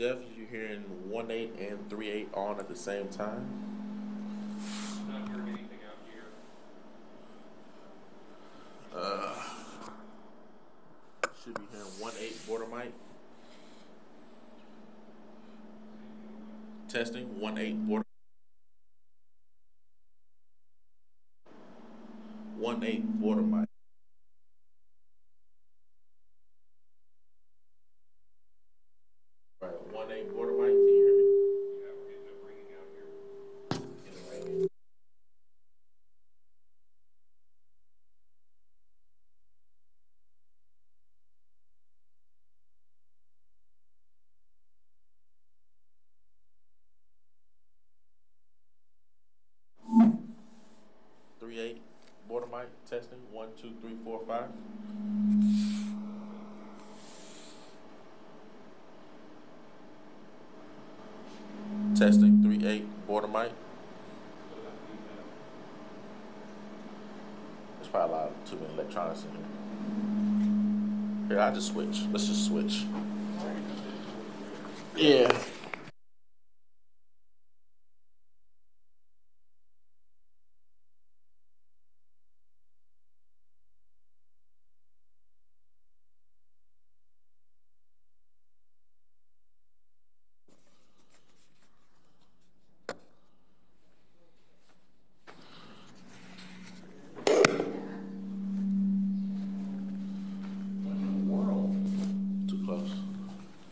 Jeff, you're hearing 1.8 and 3.8 on at the same time. Not hearing anything out here. Should be hearing 1.8 border mic. Testing 1.8 border. 1.8 border mic. Right, 1.8 border mic. Can you hear me? Yeah, we're getting a ringing out here. Getting ringing. 3.8 border mic. Testing 1, 2, 3, 4, 5. Testing 3.8 border mic. What about feedback? There's probably a lot of too many electronics in here. Here, I just switch. Let's just switch. Yeah. Too close.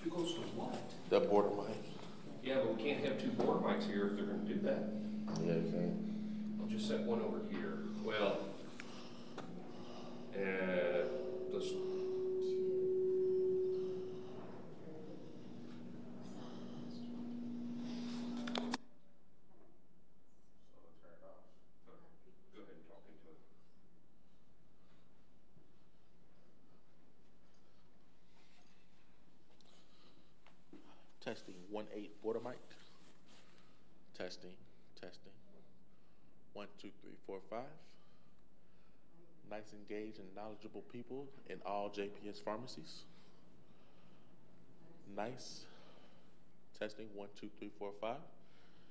Too close to what? That border mic. Yeah, but we can't have two board mics here if they're going to do that. Yeah, you can. I'll just set one over here. Well, let's. Go ahead and talk into it. Testing 1.8 border mic. Testing, testing. 1, 2, 3, 4, 5. Nice, engaged, and knowledgeable people in all JPS pharmacies. Nice. Testing 1, 2, 3, 4, 5.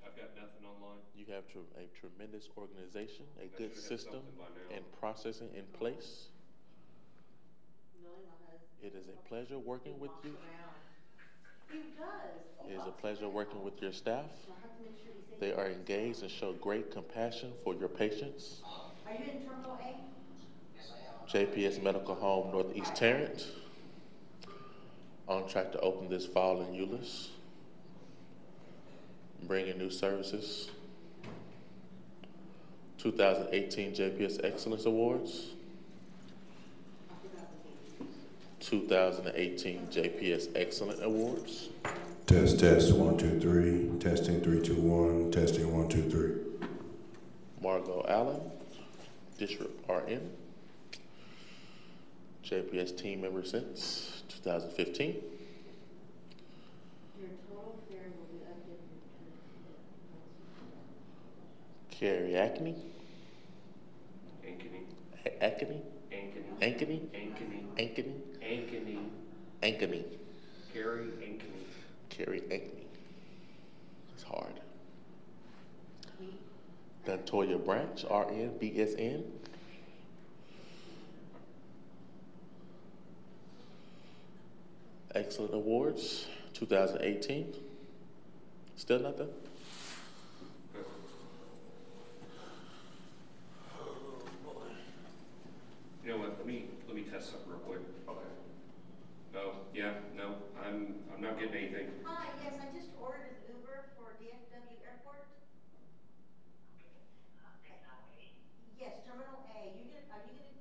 I've got nothing online. You have a tremendous organization, a I good should have system, something by now. and processing in place. It is a pleasure working with you. He does. It is a pleasure working with your staff. They are engaged and show great compassion for your patients. Are you in Terminal A? JPS Medical Home Northeast Tarrant. On track to open this fall in Euless. Bringing new services. 2018 JPS Excellence Awards. 2018 JPS Excellent Awards. Test 1 2 3. Testing 3 2 1. Testing 1 2 3. Margot Allen, District RN. JPS team member since 2015. Your total fare will be updated. Carrie Ankeny. Ankeny. Ankeny. Ankeny. Ankeny. Ankeny. Ankeny. Ankeny. Ankeny. Carrie Ankeny. Carrie Ankeny. It's hard. Dantoya Branch, RN, BSN. Excellent Awards, 2018. Still nothing? You know what? Let me test something real quick. Okay. No. Yeah. No. I'm not getting anything. Hi. Yes, I just ordered an Uber for DFW Airport. Yes, Terminal A. Are you gonna?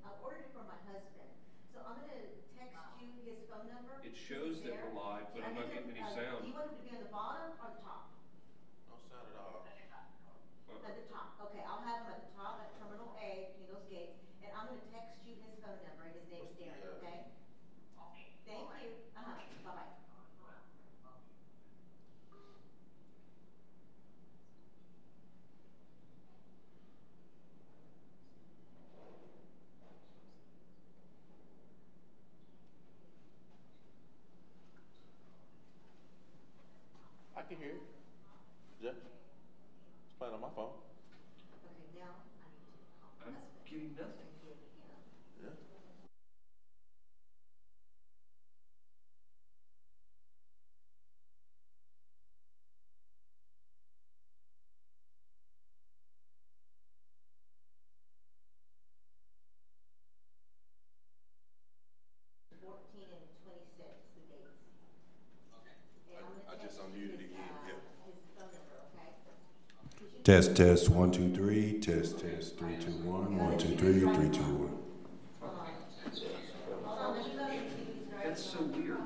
I ordered it for my husband, so I'm gonna text you his phone number. It shows that we're live, but I'm not getting any sound. Do you want him to be on the bottom or the top? No sound at all. At the top. Okay, I'll have him at the top at Terminal A between those gates, and I'm gonna text you his phone number, and his name's What's the, Darren. Okay. Thank you. Bye bye. can hear it. Jeff? It's playing on my phone. Okay, now I need to call my I'm husband. getting nothing. And give him. Yeah. And 26, the dates. Okay. And I'm I gonna just text unmuted you again, yeah. his phone number, okay? Test, test, 1, 2, 3. Test, test, 3, 2, 1. 1, 2, 3, 3, 2, 1. Hold on, let me look and see if he's driving. That's so weird.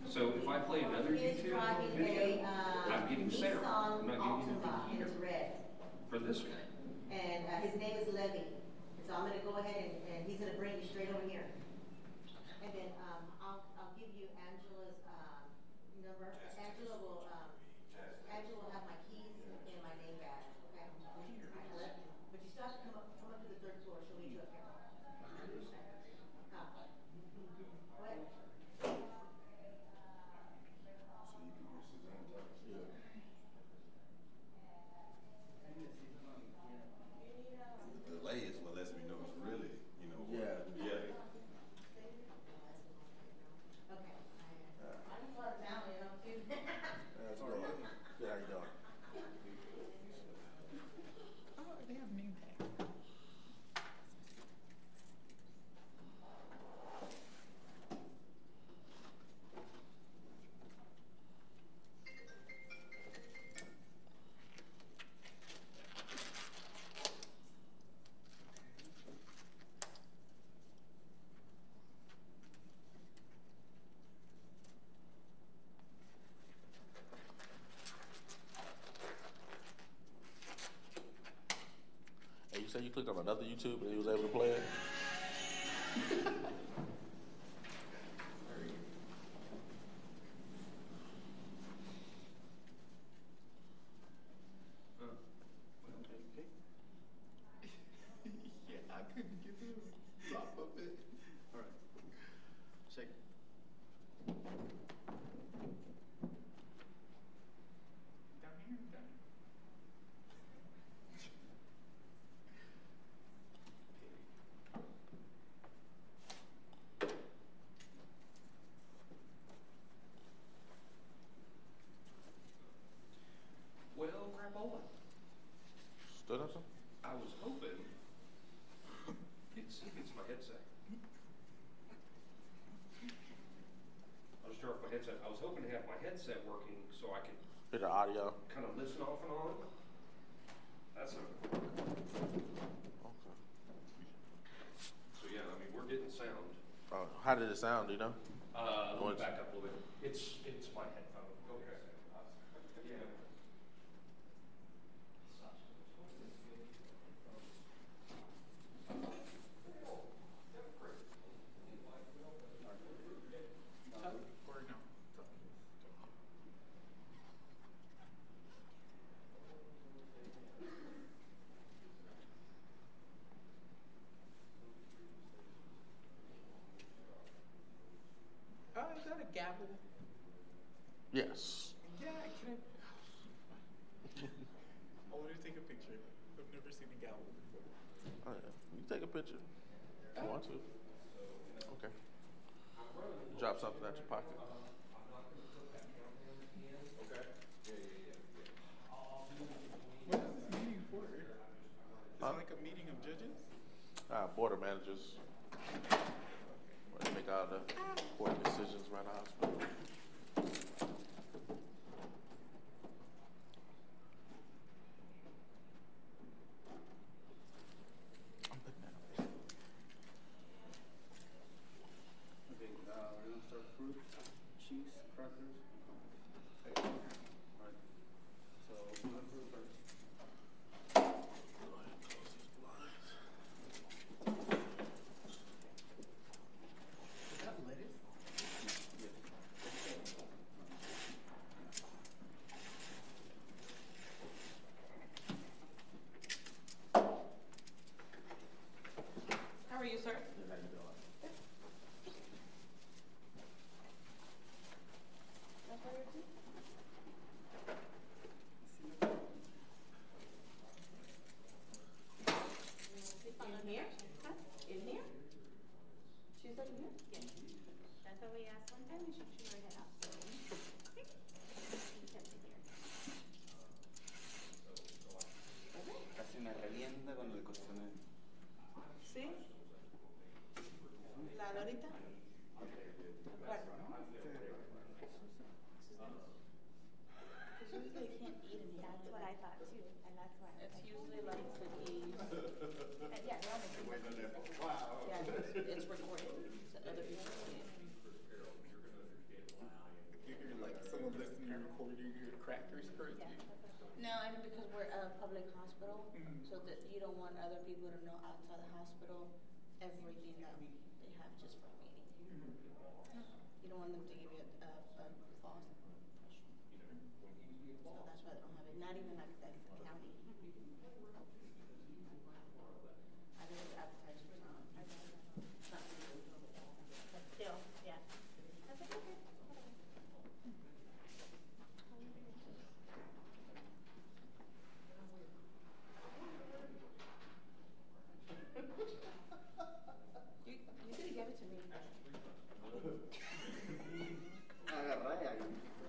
So if I play another He is YouTube driving video, a I'm getting sound. I'm Nissan not getting Altima, anything and it's here red. for this one. And his name is Levy. And so I'm gonna go ahead and he's gonna bring you straight over here. And then I'll give you Angela's number. Angela will have my keys and my name badge, okay? But you still have to come up to the third floor. She'll meet you up here. What? The delay is what lets me know it's really, Yeah. yeah. Okay. I'm part of town, too. That's good. Good, how you doing? Oh, they have name tags. Hey, you said you clicked on another YouTube and he was able to play it? Yeah, I couldn't get to the top of it. All right. Shake it. Down here, down here. Well, Grandpa, Still nothing? I was hoping it's my headset. I'll just turn off my headset. I was hoping to have my headset working so I could Hear the audio. kind of listen off and on. That's not gonna work. Okay. So yeah, I mean, we're getting sound. How did it sound, do you know? Let me back up a little bit. It's my headphone. Okay. Yeah. Tuck or no? Tuck. Is that a gavel? Yes. Yeah, can I want to take a picture. I've never seen a gavel before. Oh, yeah. You can take a picture if you want to. Okay. Drop something out your pocket. What is this meeting for? Is it like a meeting of judges? Board of managers. Where they make all the important decisions around the hospital. I'm putting that up. Okay, we're gonna start fruit, cheese, crackers. Okay. All right. So, one fruit first. Go ahead and close these blinds. usually can't eat in here. That's what I thought too, and that's why. I was It's like, usually like cookies. and yeah, they're all the Wait on that for a while. Yeah, it's recorded, so other people see it. You hear like someone listening to your recording, you hear crackers crazy. Yeah, that's okay. No, and because we're a public hospital, Mhm. so that you don't want other people to know outside the hospital everything that they have just for a meeting. You don't want them to give you a false impression. So that's why they don't have it. Not even like the county. I think it's advertising on. Not legal. But still, yeah. I was like, okay, whatever. You could have given it to me. Agarré ahí.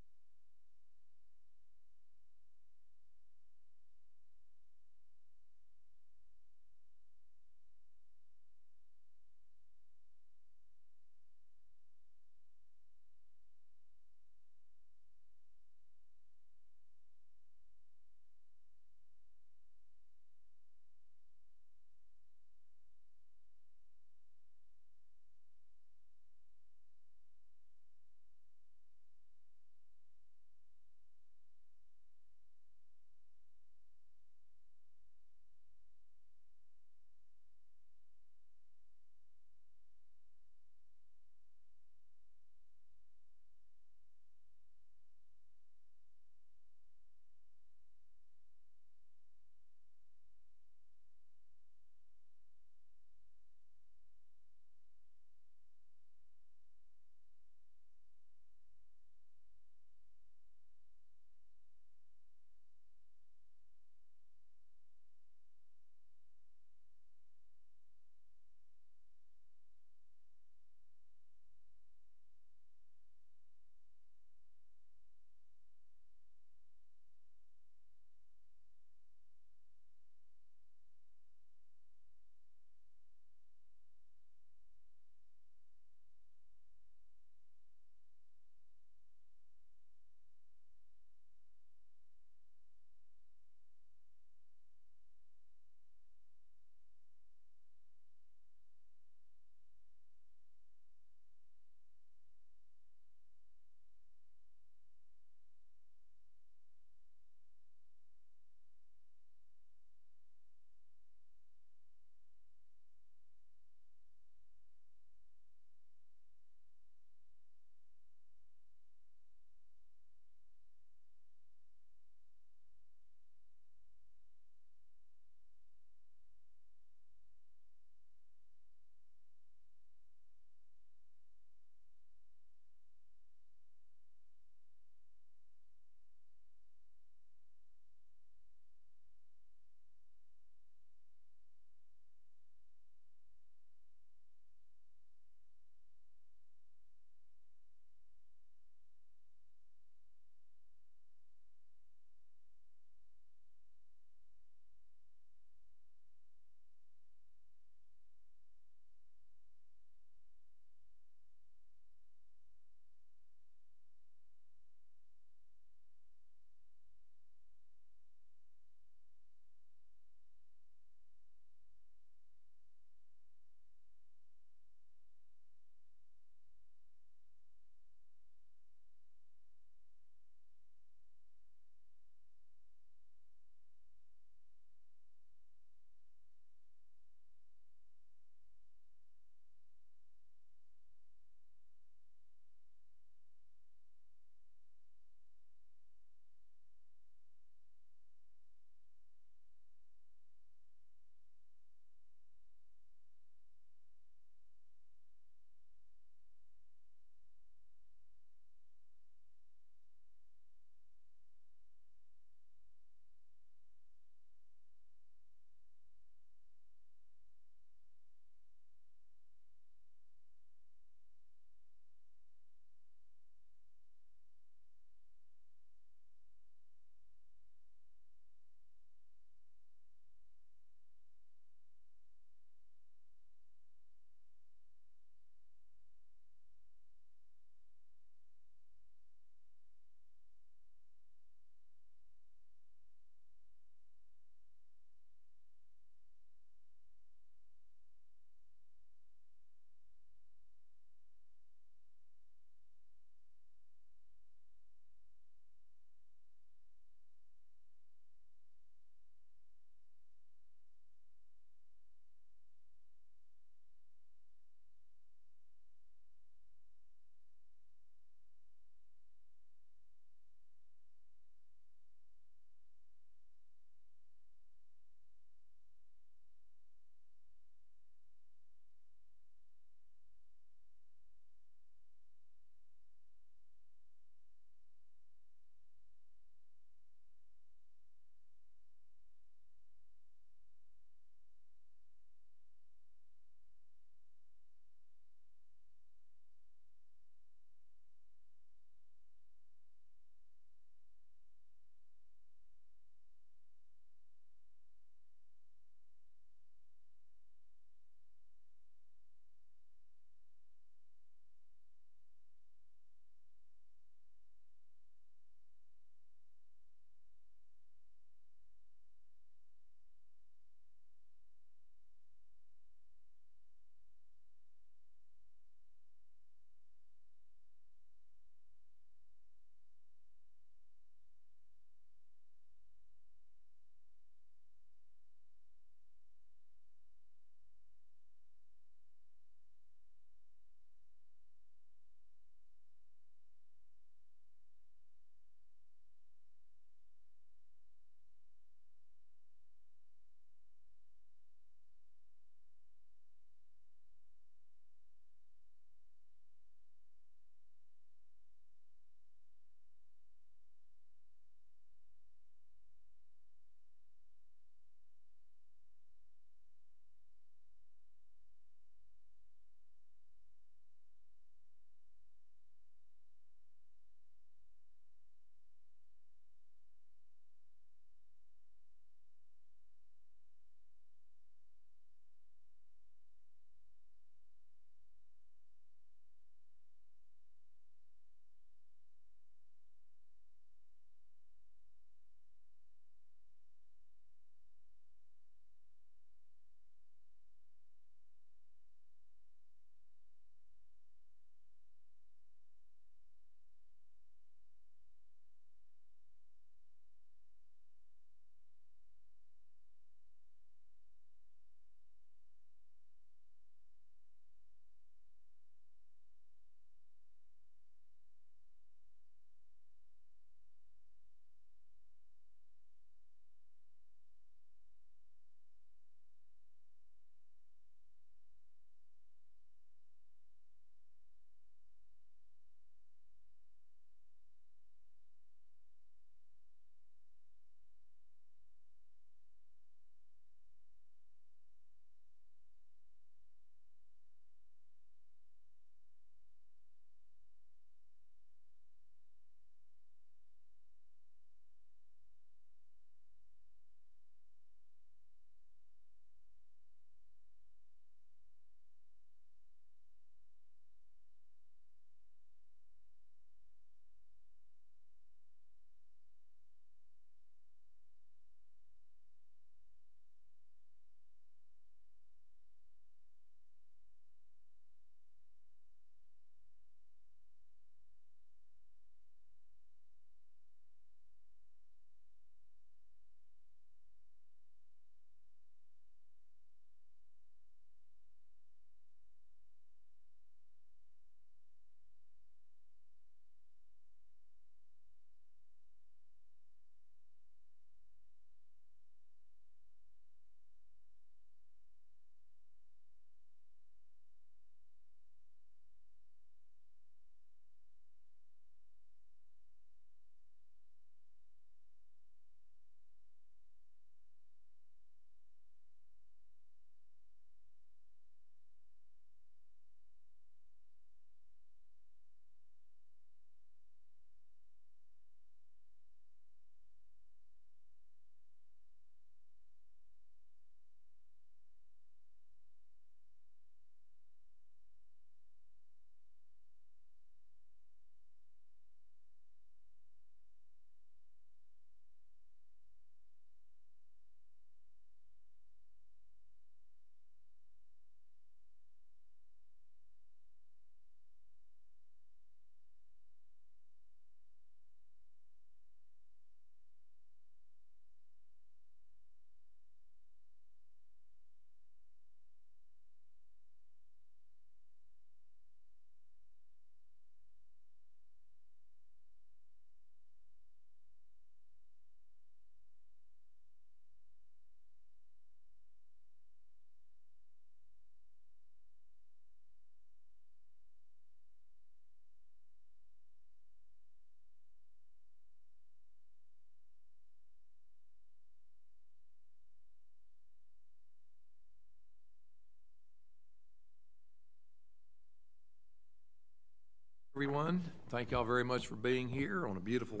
everyone. Thank y'all very much for being here on a beautiful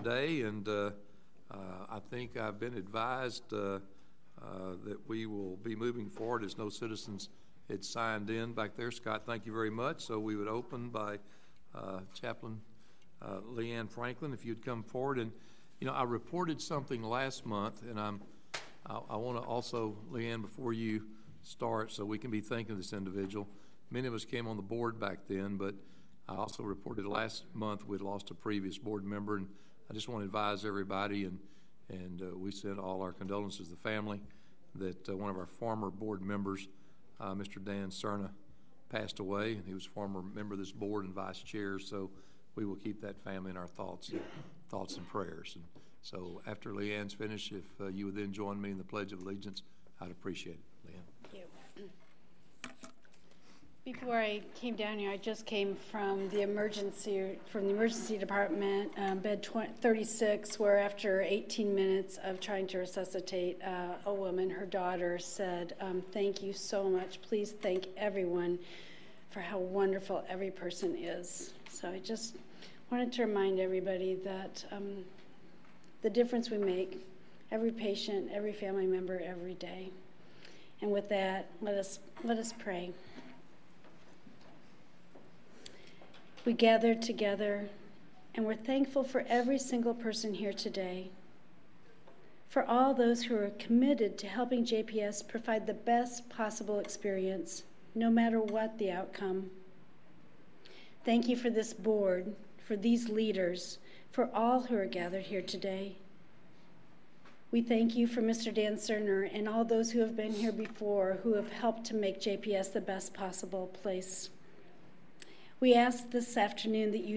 day, and I think I've been advised that we will be moving forward as no citizens had signed in back there. Scott, thank you very much. So we would open by Chaplain Leanne Franklin, if you'd come forward. And you know, I reported something last month, and I want to also, Leanne, before you start, so we can be thanking this individual. Many of us came on the board back then, but I also reported last month we'd lost a previous board member, and I just want to advise everybody, and we send all our condolences to the family, that one of our former board members, Mr. Dan Cerna, passed away, and he was a former member of this board and vice chair, so we will keep that family in our thoughts and prayers. And so after Leanne's finished, if you would then join me in the Pledge of Allegiance, I'd appreciate it. Leanne. Thank you. Before I came down here, I just came from the emergency department, bed 36, where after 18 minutes of trying to resuscitate a woman, her daughter said, "Thank you so much. Please thank everyone for how wonderful every person is." So I just wanted to remind everybody that the difference we make, every patient, every family member, every day. And with that, let us pray. We gathered together, and we're thankful for every single person here today, for all those who are committed to helping JPS provide the best possible experience, no matter what the outcome. Thank you for this board, for these leaders, for all who are gathered here today. We thank you for Mr. Dan Cerner and all those who have been here before who have helped to make JPS the best possible place. We ask this afternoon that you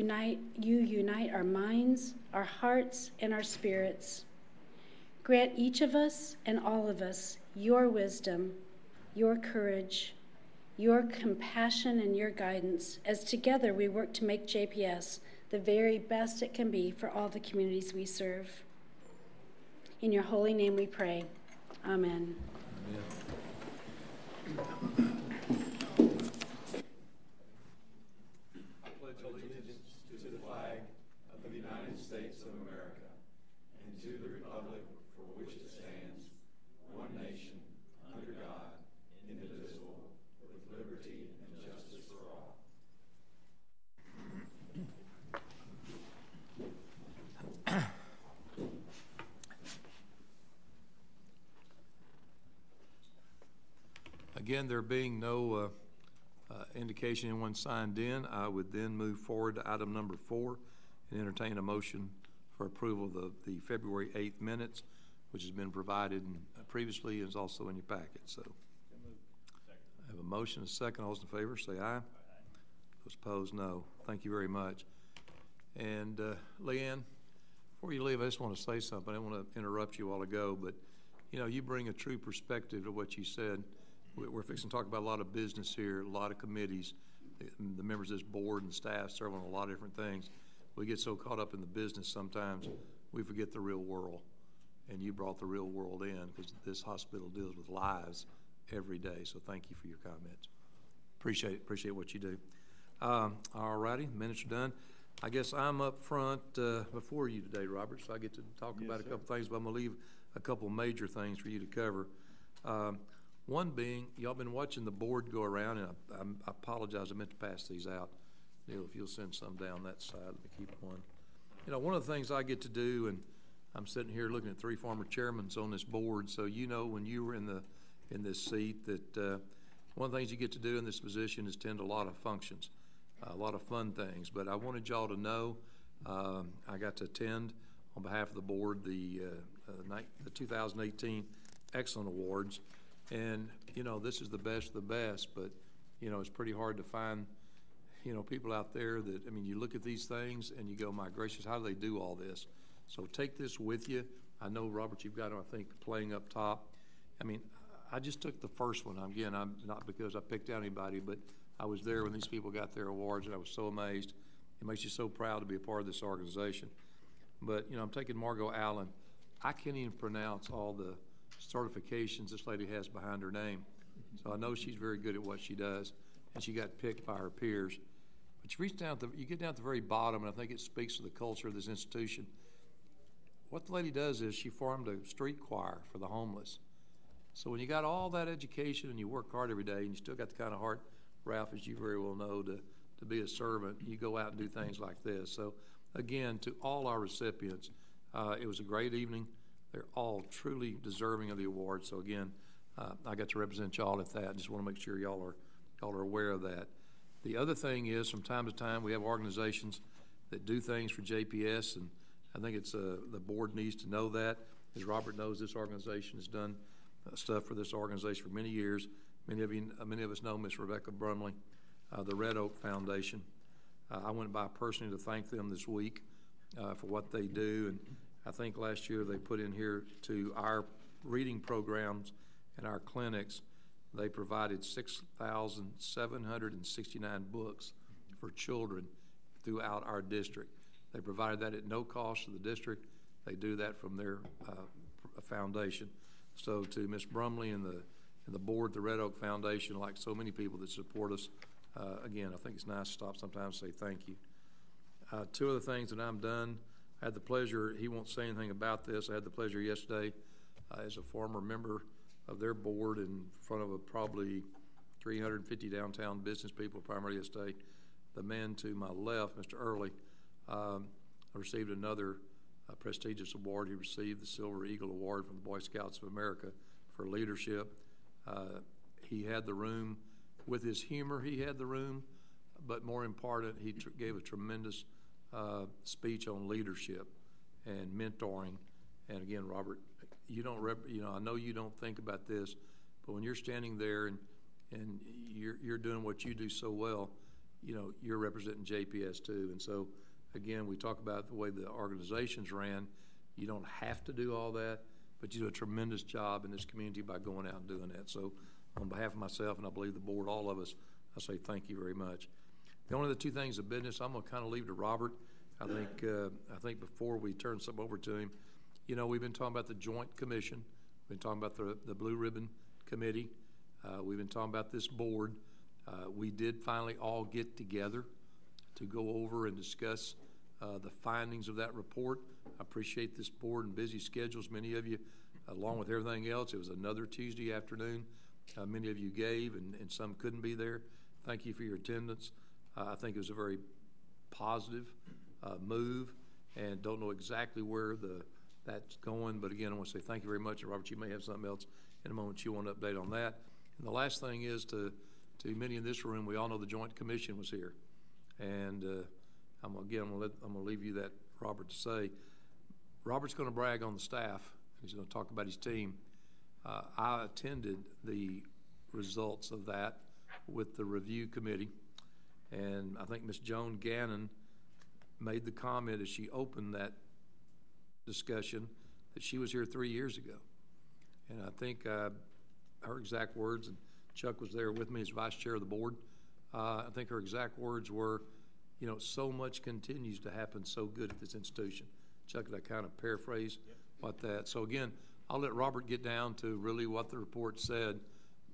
unite our minds, our hearts, and our spirits. Grant each of us and all of us your wisdom, your courage, your compassion, and your guidance as together we work to make JPS the very best it can be for all the communities we serve. In your holy name we pray. Amen. Amen. I pledge allegiance to the flag of the United States of America and to the republic for which it stands, one nation, under God, indivisible, with liberty and justice for all. Again, there being no indication anyone signed in, I would then move forward to item number 4 and entertain a motion for approval of the February 8th minutes, which has been provided previously and is also in your packet. So I have a motion, a second. All those in favor say aye. Those opposed, no. Thank you very much. And Leanne, before you leave, I just want to say something. I didn't want to interrupt you a while ago, but you know, you bring a true perspective to what you said. We're fixing to talk about a lot of business here, a lot of committees, the members of this board and staff serve on a lot of different things. We get so caught up in the business sometimes we forget the real world. And you brought the real world in because this hospital deals with lives every day. So thank you for your comments. Appreciate what you do. All righty, minutes are done. I guess I'm up front before you today, Robert, so I get to talk about a couple things, but I'm going to leave a couple major things for you to cover. One being, y'all been watching the board go around, and I apologize, I meant to pass these out. Neil, if you'll send some down that side, let me keep one. You know, one of the things I get to do, and I'm sitting here looking at 3 former chairmen on this board, so you know when you were in this seat that one of the things you get to do in this position is tend to a lot of functions, a lot of fun things. But I wanted y'all to know I got to attend on behalf of the board the 2018 Excellent Awards. And, you know, this is the best of the best, but, you know, it's pretty hard to find, you know, people out there that, I mean, you look at these things and you go, my gracious, how do they do all this? So take this with you. I know, Robert, you've got them, I think, playing up top. I mean, I just took the first one. Again, I'm not because I picked out anybody, but I was there when these people got their awards, and I was so amazed. It makes you so proud to be a part of this organization. But, you know, I'm taking Margot Allen. I can't even pronounce all the certifications this lady has behind her name. So I know she's very good at what she does, and she got picked by her peers. But you get down at the very bottom, and I think it speaks to the culture of this institution. What the lady does is she formed a street choir for the homeless. So when you got all that education and you work hard every day and you still got the kind of heart, Ralph, as you very well know, to be a servant, you go out and do things like this. So again, to all our recipients, it was a great evening. They're all truly deserving of the award. So again, I got to represent y'all at that. Just want to make sure y'all are aware of that. The other thing is, from time to time, we have organizations that do things for JPS, and I think it's the board needs to know that. As Robert knows, this organization has done stuff for this organization for many years. Many of us know Miss Rebecca Brumley, the Red Oak Foundation. I went by personally to thank them this week for what they do, and I think last year they put in here to our reading programs and our clinics, they provided 6,769 books for children throughout our district. They provided that at no cost to the district. They do that from their foundation. So to Ms. Brumley and the board, the Red Oak Foundation, like so many people that support us, again, I think it's nice to stop sometimes and say thank you. Two other things that I'm done. I had the pleasure, he won't say anything about this, I had the pleasure yesterday as a former member of their board in front of probably 350 downtown business people, primarily yesterday. The man to my left, Mr. Early, received another prestigious award. He received the Silver Eagle Award from the Boy Scouts of America for leadership. He had the room, with his humor, he had the room, but more important, he gave a tremendous speech on leadership and mentoring. And again, Robert, I know you don't think about this, but when you're standing there and you're doing what you do so well, you're representing JPS too. And so, again, we talk about the way the organizations ran. You don't have to do all that, but you do a tremendous job in this community by going out and doing that. So on behalf of myself, and I believe the board, all of us, I say thank you very much. The only other two things of business I'm going to kind of leave to Robert. I think before we turn something over to him, we've been talking about the Joint Commission. We've been talking about the Blue Ribbon Committee. We've been talking about this board. We did finally all get together to go over and discuss the findings of that report. I appreciate this board and busy schedules. Many of you, along with everything else, it was another Tuesday afternoon. Many of you gave, and some couldn't be there. Thank you for your attendance. I think it was a very positive move, and don't know exactly where that's going, but again, I want to say thank you very much. And Robert, you may have something else in a moment you want to update on that. And the last thing is to many in this room, we all know the Joint Commission was here, and I'm gonna leave you that, Robert, to say. Robert's going to brag on the staff. He's going to talk about his team. I attended the results of that with the review committee, and I think Ms. Joan Gannon made the comment as she opened that discussion that she was here 3 years ago. And I think her exact words, and Chuck was there with me as vice chair of the board, I think her exact words were, so much continues to happen so good at this institution. Chuck, did I kind of paraphrase what that? So again, I'll let Robert get down to really what the report said,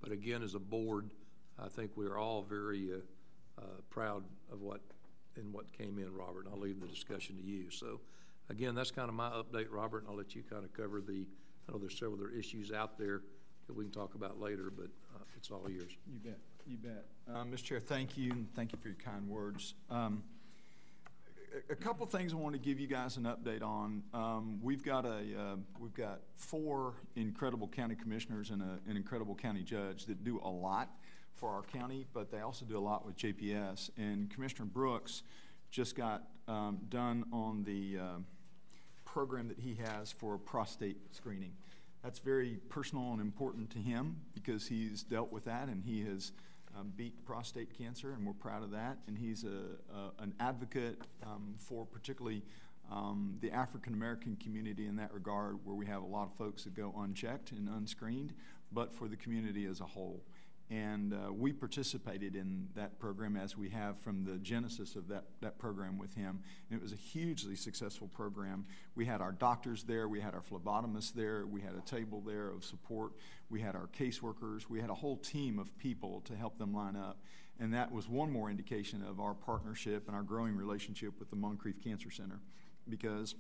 but again, as a board, I think we're all very proud of what came in, Robert. I'll leave the discussion to you. So again, that's kind of my update, Robert, and I'll let you kind of cover I know there's several other issues out there that we can talk about later, but it's all yours. You bet. You bet. Mr. Chair, thank you, and thank you for your kind words. A couple things I want to give you guys an update on. We've got 4 incredible county commissioners and an incredible county judge that do a lot for our county, but they also do a lot with JPS. And Commissioner Brooks just got done on the program that he has for prostate screening. That's very personal and important to him because he's dealt with that and he has beat prostate cancer, and we're proud of that. And he's an advocate for particularly the African American community in that regard, where we have a lot of folks that go unchecked and unscreened, but for the community as a whole. And we participated in that program as we have from the genesis of that program with him. And it was a hugely successful program. We had our doctors there, we had our phlebotomists there, we had a table there of support, we had our caseworkers, we had a whole team of people to help them line up. And that was one more indication of our partnership and our growing relationship with the Moncrief Cancer Center, because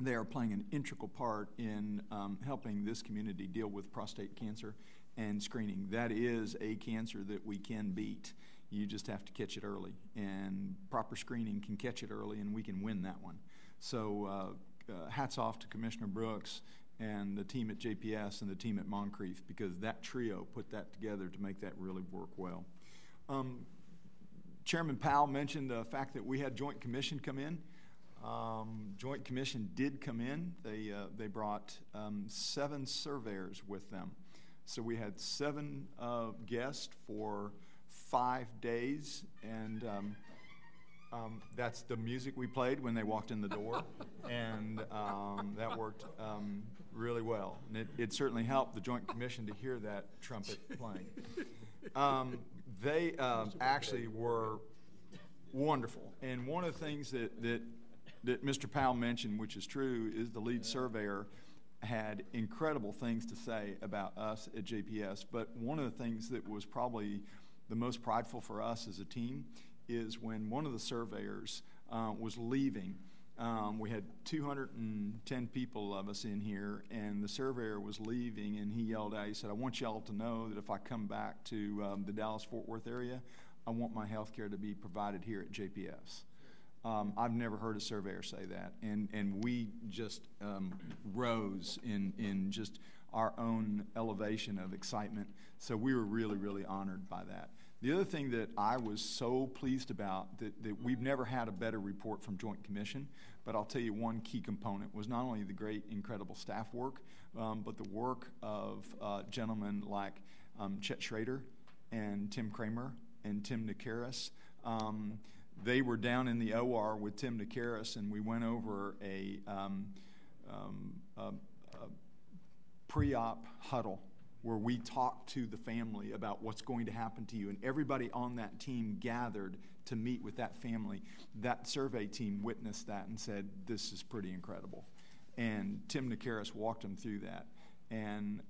they are playing an integral part in helping this community deal with prostate cancer and screening. That is a cancer that we can beat. You just have to catch it early, and proper screening can catch it early, and we can win that one. So hats off to Commissioner Brooks and the team at JPS and the team at Moncrief, because that trio put that together to make that really work well. Chairman Powell mentioned the fact that we had Joint Commission come in. Joint Commission did come in. They brought 7 surveyors with them. So we had 7 guests for 5 days, and that's the music we played when they walked in the door, and that worked really well. And it certainly helped the Joint Commission to hear that trumpet playing. They actually were wonderful, and one of the things that Mr. Powell mentioned, which is true, is the lead surveyor had incredible things to say about us at JPS, but one of the things that was probably the most prideful for us as a team is when one of the surveyors was leaving. We had 210 people of us in here, and the surveyor was leaving, and he yelled out, he said, "I want y'all to know that if I come back to the Dallas-Fort Worth area, I want my health care to be provided here at JPS." I've never heard a surveyor say that, and we just rose in just our own elevation of excitement. So we were really, really honored by that. The other thing that I was so pleased about, that we've never had a better report from Joint Commission, but I'll tell you one key component was not only the great, incredible staff work, but the work of gentlemen like Chet Schrader and Tim Kramer and Tim Nakaris. They were down in the OR with Tim Nakaris, and we went over a pre-op huddle where we talked to the family about what's going to happen to you, and everybody on that team gathered to meet with that family. That survey team witnessed that and said, "This is pretty incredible." And Tim Nakaris walked them through that. And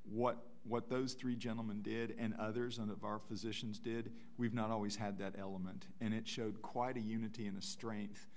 what those 3 gentlemen did, and others of our physicians did, we've not always had that element, and it showed quite a unity and a strength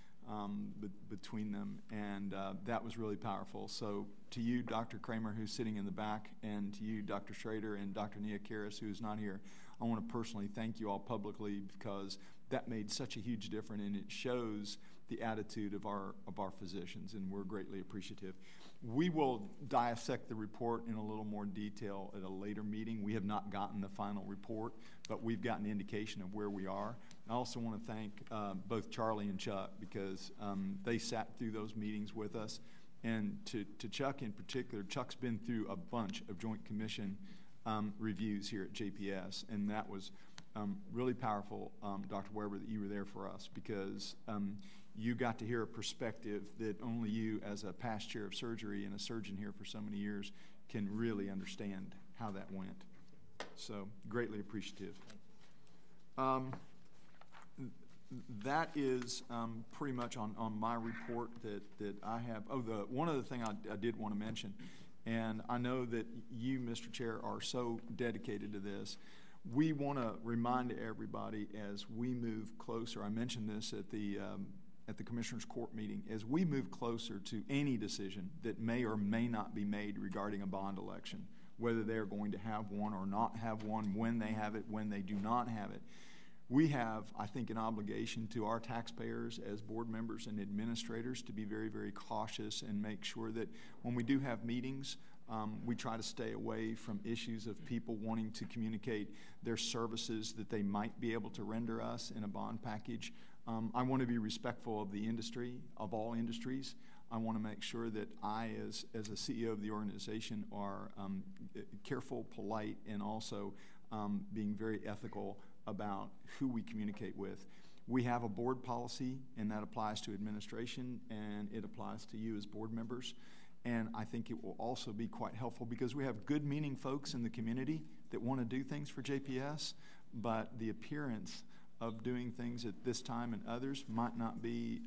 between them, and that was really powerful. So to you, Dr. Kramer, who's sitting in the back, and to you, Dr. Schrader, and Dr. Nia Karis, who is not here, I want to personally thank you all publicly, because that made such a huge difference, and it shows the attitude of our physicians, and we're greatly appreciative. We will dissect the report in a little more detail at a later meeting. We have not gotten the final report, but we've gotten an indication of where we are. I also want to thank both Charlie and Chuck, because they sat through those meetings with us. And to Chuck in particular, Chuck's been through a bunch of Joint Commission reviews here at JPS, and that was really powerful, Dr. Weber, that you were there for us, because you got to hear a perspective that only you, as a past chair of surgery and a surgeon here for so many years, can really understand how that went. So greatly appreciative. That is pretty much on my report that I have. Oh, one other thing I did want to mention, and I know that you, Mr. Chair, are so dedicated to this. We want to remind everybody as we move closer, I mentioned this at the Commissioners Court meeting, as we move closer to any decision that may or may not be made regarding a bond election, whether they're going to have one or not have one, when they have it, when they do not have it. We have, I think, an obligation to our taxpayers as board members and administrators to be very, very cautious and make sure that when we do have meetings, we try to stay away from issues of people wanting to communicate their services that they might be able to render us in a bond package. I want to be respectful of the industry, of all industries. I want to make sure that I, as a CEO of the organization, are careful, polite, and also being very ethical about who we communicate with. We have a board policy, and that applies to administration, and it applies to you as board members. And I think it will also be quite helpful, because we have good meaning folks in the community that want to do things for JPS, but the appearance of doing things at this time and others might not be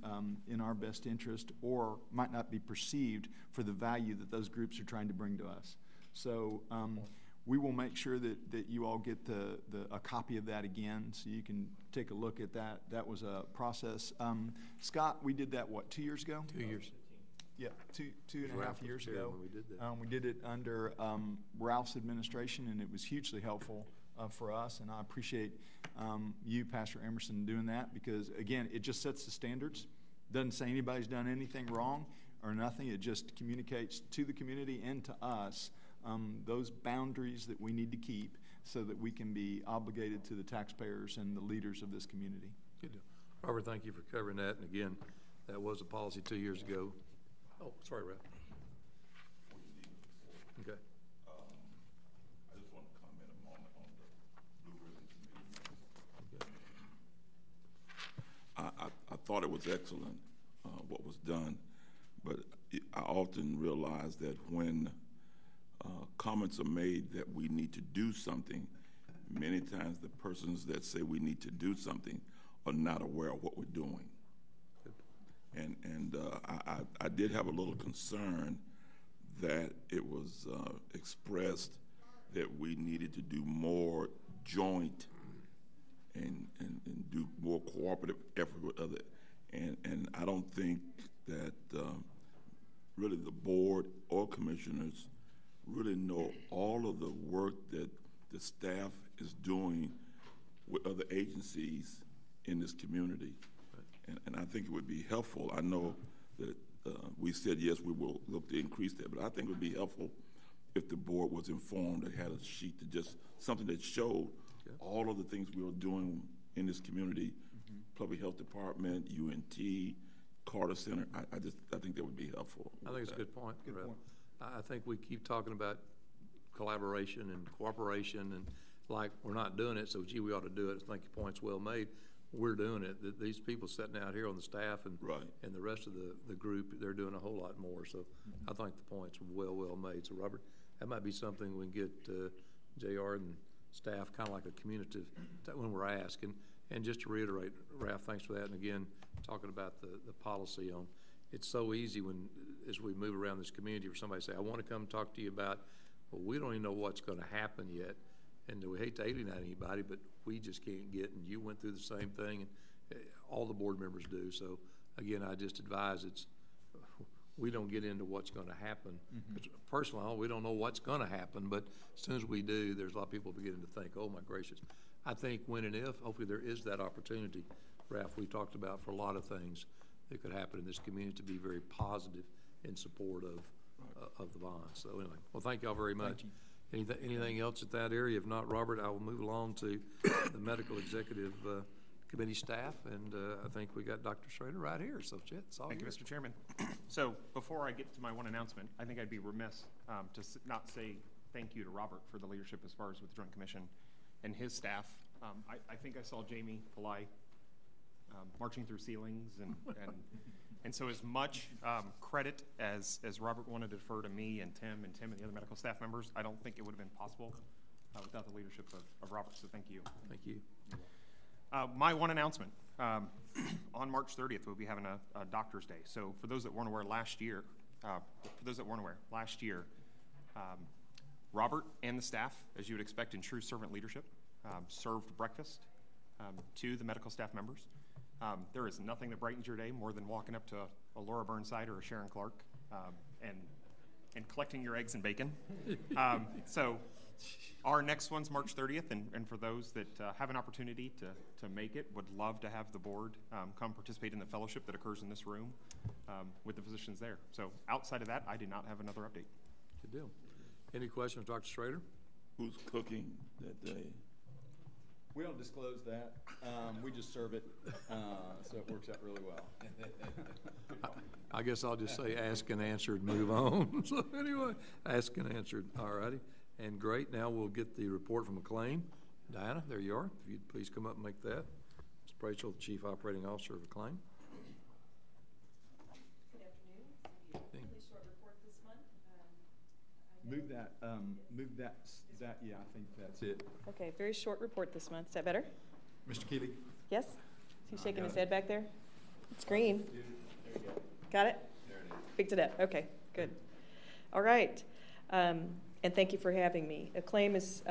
in our best interest, or might not be perceived for the value that those groups are trying to bring to us. So we will make sure that you all get a copy of that again, so you can take a look at that. That was a process. Scott, we did that, what, 2 years ago? 2 years. Yeah, two and a half years ago. When we did that. We did it under Ralph's administration, and it was hugely helpful for us, and I appreciate you, Pastor Emerson, doing that, because, again, it just sets the standards. Doesn't say anybody's done anything wrong or nothing. It just communicates to the community and to us those boundaries that we need to keep so that we can be obligated to the taxpayers and the leaders of this community. Good deal. Robert, thank you for covering that. And again, that was a policy 2 years ago. Oh, sorry, Ralph. Okay. I just want to comment a moment on the Blue Ribbon Committee. I thought it was excellent, what was done, but I often realize that when comments are made that we need to do something, many times the persons that say we need to do something are not aware of what we're doing. And I did have a little concern that it was expressed that we needed to do more joint and do more cooperative effort with other. And I don't think that really the board or commissioners really know all of the work that the staff is doing with other agencies in this community. And I think it would be helpful. I know that we said, yes, we will look to increase that, but I think it would be helpful if the board was informed and had a sheet, something that showed all of the things we are doing in this community, Public Health Department, UNT, Carter Center. I think that would be helpful. I think it's a good point. I think we keep talking about collaboration and cooperation, and like we're not doing it, so gee, we ought to do it. I think your point's well made. We're doing it. These people sitting out here on the staff and and the rest of the group, they're doing a whole lot more. So I think the point's well made. So Robert, that might be something we can get JR and staff kind of like a communicative when we're asking. And just to reiterate, Ralph, thanks for that. And again, talking about the policy on, it's so easy when, as we move around this community, for somebody to say, I want to come talk to you about, well, we don't even know what's going to happen yet. And we hate to alienate anybody, but we just can't get, and you went through the same thing, and all the board members do. So again, I just advise we don't get into what's going to happen. Personally, we don't know what's going to happen, but as soon as we do, there's a lot of people beginning to think, oh my gracious. I think when and if, hopefully there is that opportunity, Ralph, we talked about for a lot of things that could happen in this community to be very positive in support of the bond. So anyway, well, thank y'all very much. Anything else at that area? If not, Robert, I will move along to the Medical Executive Committee staff, and I think we got Dr. Schrader right here, so Chet, it's all Thank you, Mr. Chairman. So before I get to my one announcement, I think I'd be remiss to not say thank you to Robert for the leadership as far as with the Joint Commission and his staff. I think I saw Jamie Pillai marching through ceilings, and so as much credit as Robert wanted to defer to me and Tim and the other medical staff members, I don't think it would have been possible without the leadership of Robert, so thank you. Thank you. My one announcement, on March 30th, we'll be having a Doctor's Day. So for those that weren't aware, last year, Robert and the staff, as you would expect in true servant leadership, served breakfast to the medical staff members. There is nothing that brightens your day more than walking up to a Laura Burnside or a Sharon Clark and collecting your eggs and bacon. So our next one's March 30th, and for those that have an opportunity to make it, would love to have the board come participate in the fellowship that occurs in this room with the physicians there. So outside of that, I do not have another update. Good deal. Any questions, Dr. Schrader? Who's cooking that day? We don't disclose that. We just serve it, so it works out really well. I guess I'll just say ask and answered, move on. So anyway, ask and answered. All righty. And great. Now we'll get the report from McLean. Diana, there you are. If you'd please come up and make that. Ms. Rachel, the Chief Operating Officer of McLean. Good afternoon. Really short report this month. Move that, yeah, I think that's it. Okay, very short report this month. Is that better? Mr. Keeley? Yes? Is he shaking his head back there? It's green. There you go. Got it? There it is. Picked it up. Okay, good. All right. And thank you for having me. Acclaim is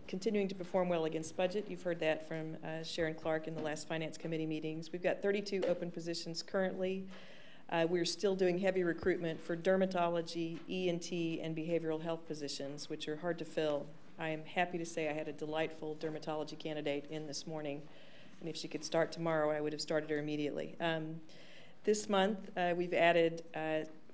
continuing to perform well against budget. You've heard that from Sharon Clark in the last Finance Committee meetings. We've got 32 open positions currently. We're still doing heavy recruitment for dermatology, ENT, and behavioral health positions, which are hard to fill. I am happy to say I had a delightful dermatology candidate in this morning, and if she could start tomorrow, I would have started her immediately. This month, we've added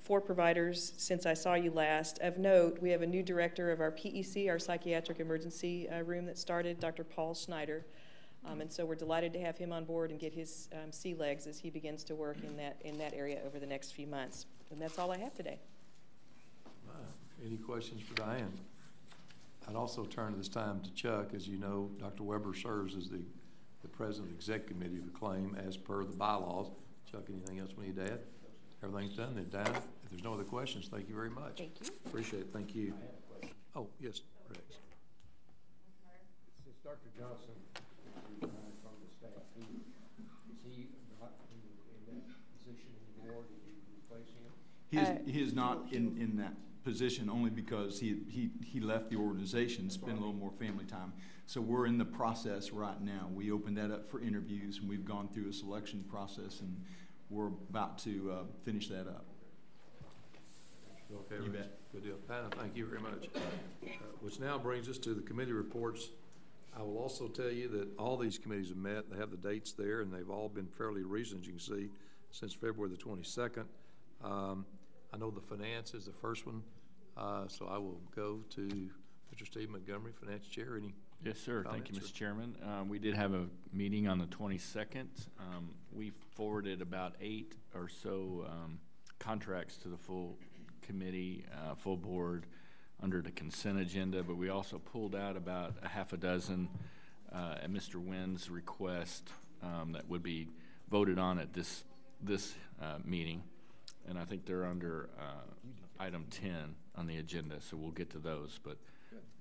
4 providers since I saw you last. Of note, we have a new director of our PEC, our psychiatric emergency room that started, Dr. Paul Schneider. And so we're delighted to have him on board and get his sea legs as he begins to work in that area over the next few months. And that's all I have today. Any questions for Diane? I'd also turn this time to Chuck. As you know, Dr. Weber serves as the president of the executive committee of Acclaim as per the bylaws. Chuck, anything else we need to add? Everything's done. Then Diane, if there's no other questions, thank you very much. Thank you. Appreciate it. Thank you. Oh, yes, Rex. Since Dr. Johnson resigned from the staff, is he not in that position anymore? Did you replace him? He is not in that position only because he left the organization, spent a little more family time. So we're in the process right now. We opened that up for interviews, and we've gone through a selection process, and we're about to finish that up. Okay, you bet. Good deal. Panna, thank you very much. Which now brings us to the committee reports. I will also tell you that all these committees have met. They have the dates there, and they've all been fairly recent, as you can see, since February the 22nd. I know the finance is the first one, so I will go to Mr. Steve Montgomery, Finance Chair. Any Yes, sir. Thank you, Mr. Chairman. We did have a meeting on the 22nd. We forwarded about 8 or so contracts to the full committee, full board under the consent agenda, but we also pulled out about a half a dozen at Mr. Nguyen's request that would be voted on at this meeting, and I think they're under item 10 on the agenda, so we'll get to those, but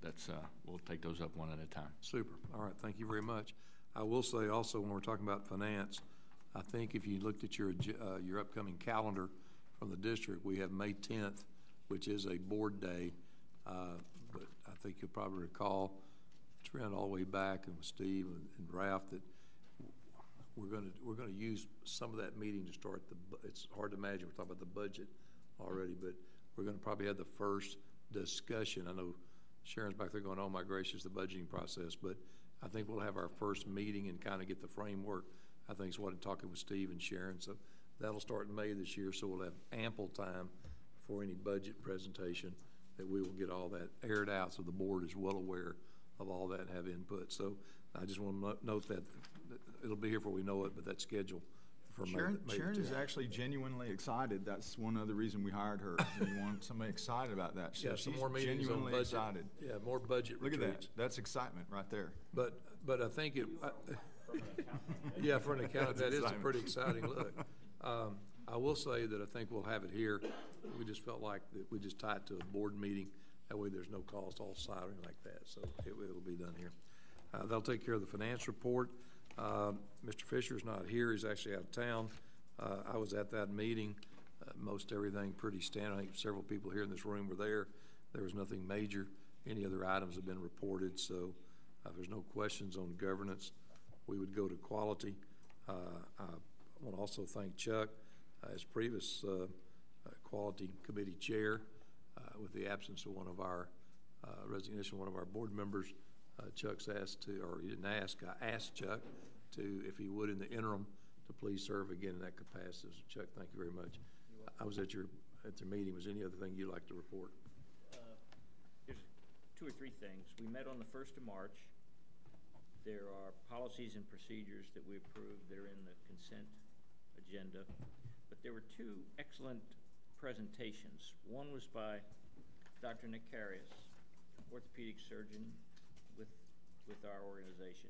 that's we'll take those up one at a time. Super. All right. Thank you very much. I will say also, when we're talking about finance, I think if you looked at your upcoming calendar from the district, we have May 10th, which is a board day. But I think you'll probably recall, trend all the way back, and with Steve and Ralph, that we're going to use some of that meeting to start it's hard to imagine we're talking about the budget already, but we're going to probably have the first discussion. I know Sharon's back there going, oh my gracious, the budgeting process, but I think we'll have our first meeting and kind of get the framework. I think is what I'm talking with Steve and Sharon. So that'll start in May this year, so we'll have ample time for any budget presentation that we will get all that aired out so the board is well aware of all that and have input. So I just want to note that it'll be here before we know it, but that schedule for Sharon is 10th. actually genuinely excited. That's one other reason we hired her. We want somebody excited about that. So Yeah, some more meetings on budget. Excited. Yeah, more budget Look retreats. at that. That's excitement right there. But I think it, yeah, for an accountant, that is a pretty exciting look. I will say that I think we'll have it here. We just felt like that we just tie it to a board meeting. That way there's no cost offsite or anything like that. So it'll be done here. They'll take care of the finance report. Mr. Fisher's not here. He's actually out of town. I was at that meeting. Most everything pretty standard. I think several people here in this room were there. There was nothing major. Any other items have been reported. So if there's no questions on governance, we would go to quality. I want to also thank Chuck as previous quality committee chair with the absence of one of our resignation of one of our board members. Chuck's asked to, or he didn't ask, I asked Chuck to, if he would in the interim, to please serve again in that capacity. So Chuck, thank you very much. I was at the meeting. Was there any other thing you'd like to report? There's 2 or 3 things. We met on the 1st of March. There are policies and procedures that we approved that are in the consent agenda. But there were 2 excellent presentations. One was by Dr. Nick Carius, orthopedic surgeon with our organization,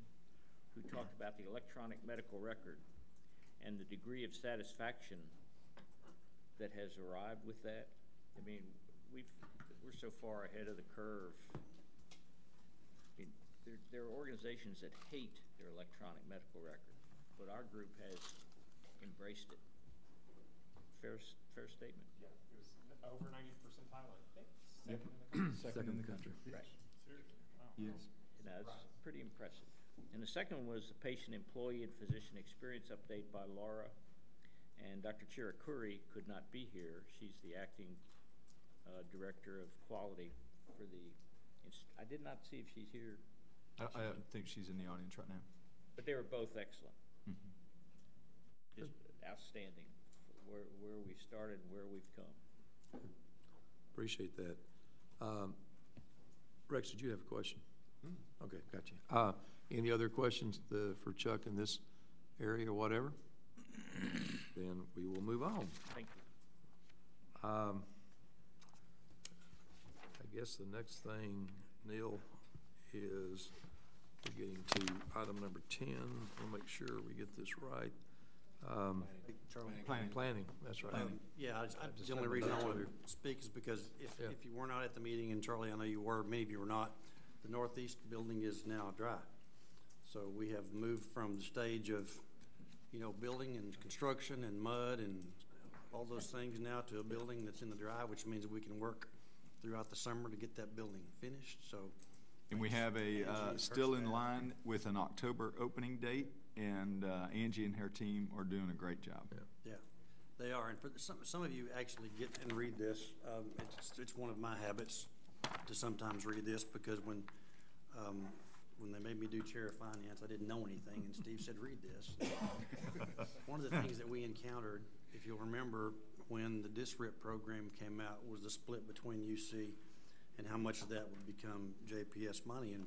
who talked about the electronic medical record and the degree of satisfaction that has arrived with that. I mean, we're so far ahead of the curve. I mean, there are organizations that hate their electronic medical record, but our group has embraced it. Fair statement. Yeah, it was over 90th percentile, I think Second in the country. Right. Yes. You know, it's pretty impressive. And the second one was the patient, employee, and physician experience update by Laura. And Dr. Chirakuri could not be here. She's the acting director of quality for the, I did not see if she's here. I think she's in the audience right now. But they were both excellent. Mm-hmm. Just outstanding where we started and where we've come. Appreciate that. Rex, did you have a question? Okay, got you. Any other questions for Chuck in this area or whatever? Then we will move on. Thank you. I guess the next thing, Neil, is we're getting to item number 10. We'll make sure we get this right. Planning, that's right. The only reason I want to speak is because if you were not at the meeting, and Charlie, I know you were, many of you were not, the northeast building is now dry. So we have moved from the stage of, building and construction and mud and all those things now to a building that's in the dry, which means that we can work throughout the summer to get that building finished. So, and we have still in line with an October opening date, and Angie and her team are doing a great job. Yeah, they are. And for some of you actually get and read this. It's one of my habits to sometimes read this because when they made me do chair of finance, I didn't know anything, and Steve said, read this. One of the things that we encountered, if you'll remember, when the DISRIP program came out, was the split between UC and how much of that would become JPS money. And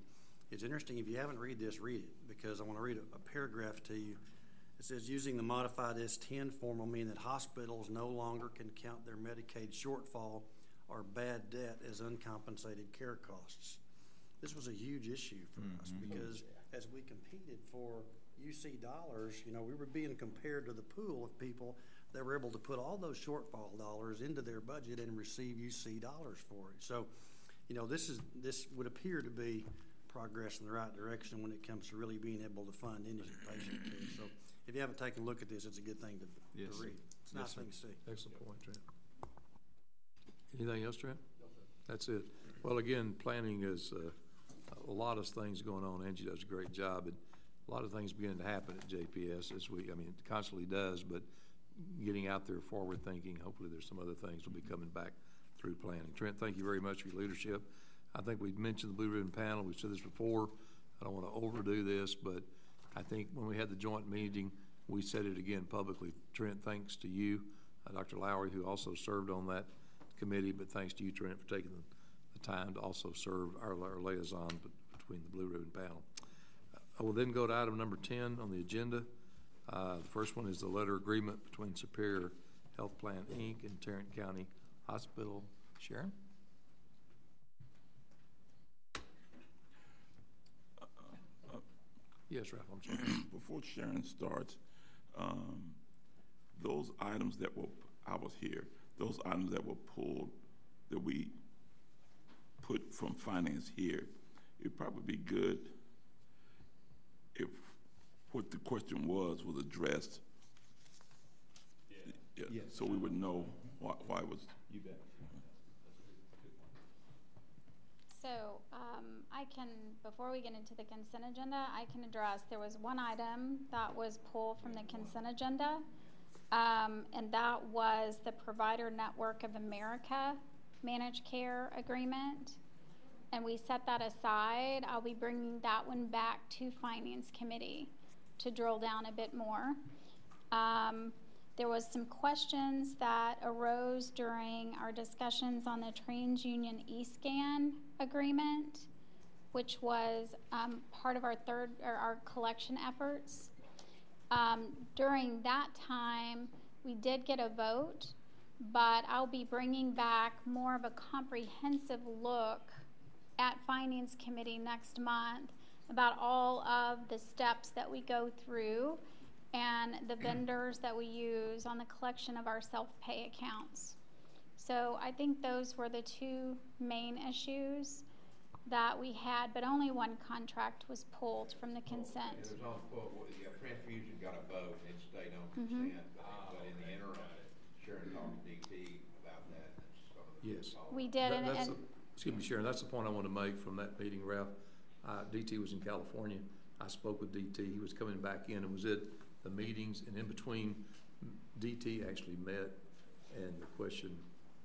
it's interesting, if you haven't read this, read it, because I want to read a paragraph to you. It says, using the modified S10 form will mean that hospitals no longer can count their Medicaid shortfall or bad debt as uncompensated care costs. This was a huge issue for us because as we competed for UC dollars, we were being compared to the pool of people that were able to put all those shortfall dollars into their budget and receive UC dollars for it. So, this would appear to be progress in the right direction when it comes to really being able to fund indigent patient care. So, if you haven't taken a look at this, it's a good thing to read. It's a nice thing to see. Excellent point, Trent. Anything else, Trent? No, sir. That's it. Well, again, planning is a lot of things going on. Angie does a great job, and a lot of things beginning to happen at JPS it constantly does, but getting out there forward thinking, hopefully there's some other things will be coming back through planning. Trent, thank you very much for your leadership. I think we mentioned the Blue Ribbon Panel. We've said this before. I don't want to overdo this, but I think when we had the joint meeting, we said it again publicly. Trent, thanks to you, Dr. Lowry, who also served on that committee, but thanks to you, Trent, for taking the time to also serve our liaison between the Blue Ribbon Panel. I will then go to item number 10 on the agenda. The first one is the letter agreement between Superior Health Plan, Inc. and Tarrant County Hospital. Sharon? Yes, Ralph, I'm sorry. Before Sharon starts, those items that were, I was here, those items that were pulled, that we put from finance here, it'd probably be good if what the question was addressed. Yeah. Yes. So we would know why it was. You bet. So I can, before we get into the consent agenda, I can address, there was one item that was pulled from the consent agenda, and that was the Provider Network of America Managed Care Agreement. And we set that aside. I'll be bringing that one back to Finance Committee to drill down a bit more. There was some questions that arose during our discussions on the TransUnion eScan agreement, which was part of our collection efforts. During that time, we did get a vote, but I'll be bringing back more of a comprehensive look at Finance Committee next month about all of the steps that we go through and the vendors that we use on the collection of our self-pay accounts. So I think those were the two main issues that we had, but only one contract was pulled from the consent. It was on, transfusion got a vote and it stayed on consent, but in the interim, Sharon talked to DT about that. Yes. We did, Excuse me, Sharon, that's the point I want to make from that meeting, Ralph. DT was in California. I spoke with DT. He was coming back in and was at the meetings, and in between, DT actually met, and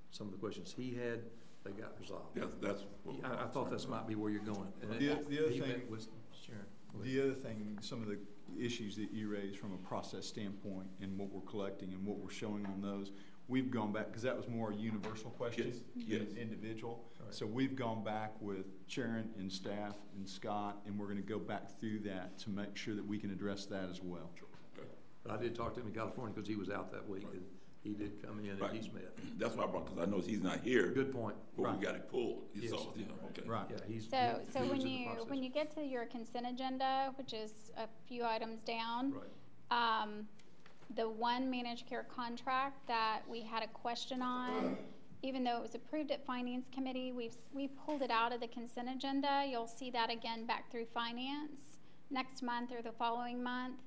some of the questions he had, they got resolved. Yes, that's what I thought this might be where you're going. And The other he thing, met with Sharon. the other thing, some of the issues that you raised from a process standpoint and what we're collecting and what we're showing on those, we've gone back, because that was more a universal question than individual. Right. So we've gone back with Sharon and staff and Scott, and we're going to go back through that to make sure that we can address that as well. But I did talk to him in California because he was out that week, and he did come in and he's met. That's why I brought, because I know he's not here. Good point. But we got it pulled. Yes. So, yeah, okay. Right. Yeah, he So was when in the you process. when you get to your consent agenda, which is a few items down, Right. the one managed care contract that we had a question on, even though it was approved at Finance Committee, we pulled it out of the consent agenda. You'll see that again back through Finance next month or the following month.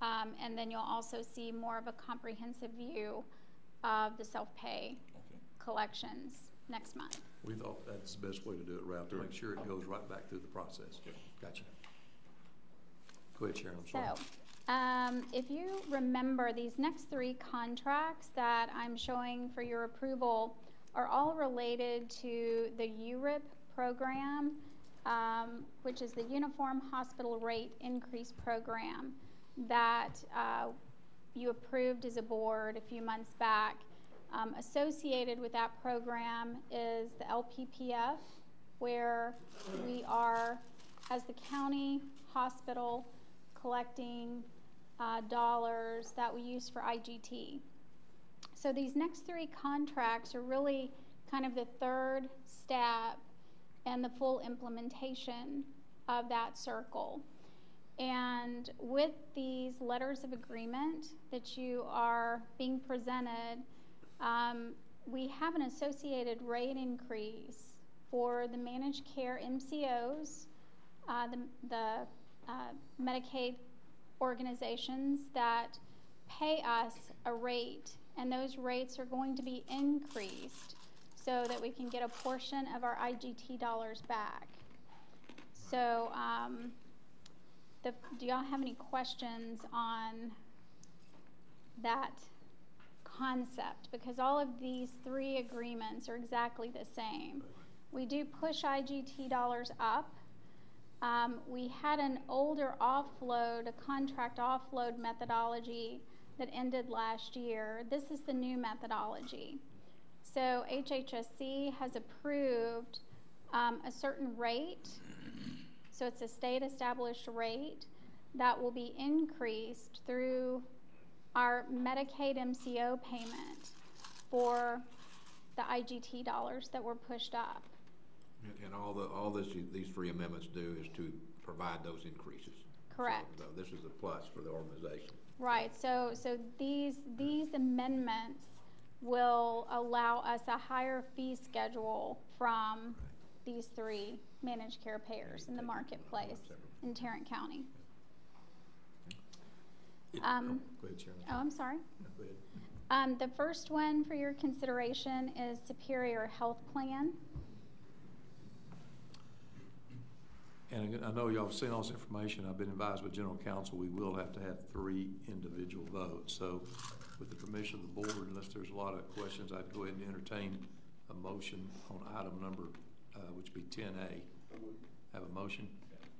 And then you'll also see more of a comprehensive view of the self-pay collections next month. We thought that's the best way to do it, Ralph, to make sure it goes right back through the process. Gotcha. Go ahead, Sharon, I'm sorry. So, if you remember, these next three contracts that I'm showing for your approval are all related to the URIP program, which is the Uniform Hospital Rate Increase Program that you approved as a board a few months back. Associated with that program is the LPPF, where we are, as the county hospital, collecting dollars that we use for IGT. So these next three contracts are really kind of the third step in the full implementation of that circle. And with these letters of agreement that you are being presented, we have an associated rate increase for the managed care MCOs, the Medicaid organizations that pay us a rate, and those rates are going to be increased so that we can get a portion of our IGT dollars back. So, do y'all have any questions on that concept? Because all of these three agreements are exactly the same. We do push IGT dollars up. We had an older offload, a contract offload methodology that ended last year. This is the new methodology. So HHSC has approved a certain rate. So it's a state established rate that will be increased through our Medicaid MCO payment for the IGT dollars that were pushed up. And all these three amendments do is to provide those increases. Correct. So this is a plus for the organization. Right. So these amendments will allow us a higher fee schedule from these three managed care payers in the marketplace in Tarrant County. Go ahead, Sharon. Oh, I'm sorry. No, go ahead. The first one for your consideration is Superior Health Plan. And I know y'all have seen all this information. I've been advised by General Counsel we will have to have 3 individual votes. So with the permission of the board, unless there's a lot of questions, I'd go ahead and entertain a motion on item number, which would be 10A. Have a motion?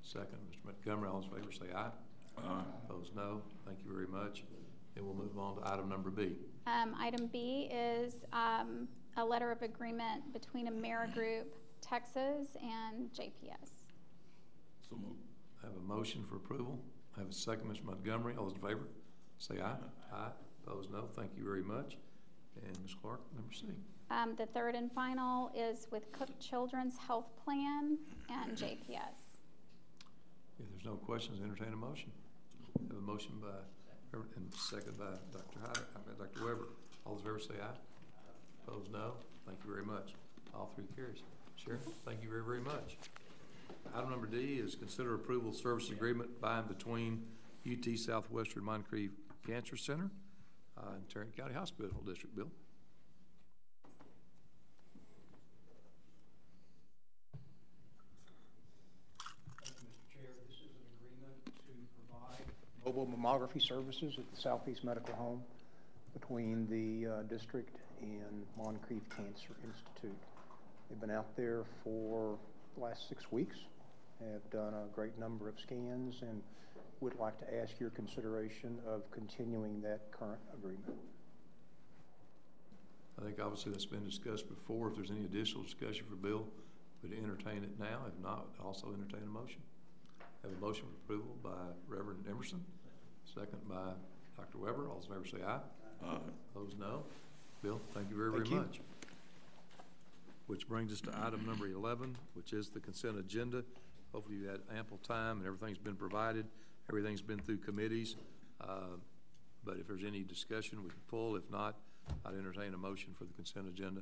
Second. Mr. Montgomery, all in favor say aye. Aye. Opposed, no. Thank you very much. Then we'll move on to item number B. Item B is a letter of agreement between AmeriGroup Texas and JPS. So moved. I have a motion for approval. I have a second, Mr. Montgomery. All those in favor say aye. Aye. Opposed, no. Thank you very much. And Ms. Clark, number C. The third and final is with Cook Children's Health Plan and JPS. If there's no questions, entertain a motion. I have a motion by and second by Dr. Weber. All those in favor say aye. Opposed, no. Thank you very much. All 3 carries. Sharon, thank you very, very much. Item number D is consider approval of service agreement by and between UT Southwestern Moncrief Cancer Center and Tarrant County Hospital District. Bill. mobile mammography services at the Southeast Medical Home between the district and Moncrief Cancer Institute. They've been out there for the last 6 weeks, have done a great number of scans, and would like to ask your consideration of continuing that current agreement. I think obviously that's been discussed before. If there's any additional discussion for Bill, we'd entertain it now. If not, also entertain a motion. Have a motion for approval by Reverend Emerson, second by Dr. Weber. All those in favor say aye. Aye. Those no. Bill, thank you very much. Which brings us to item number 11, which is the consent agenda. Hopefully you had ample time and everything's been provided. Everything's been through committees. But if there's any discussion, we can pull. If not, I'd entertain a motion for the consent agenda.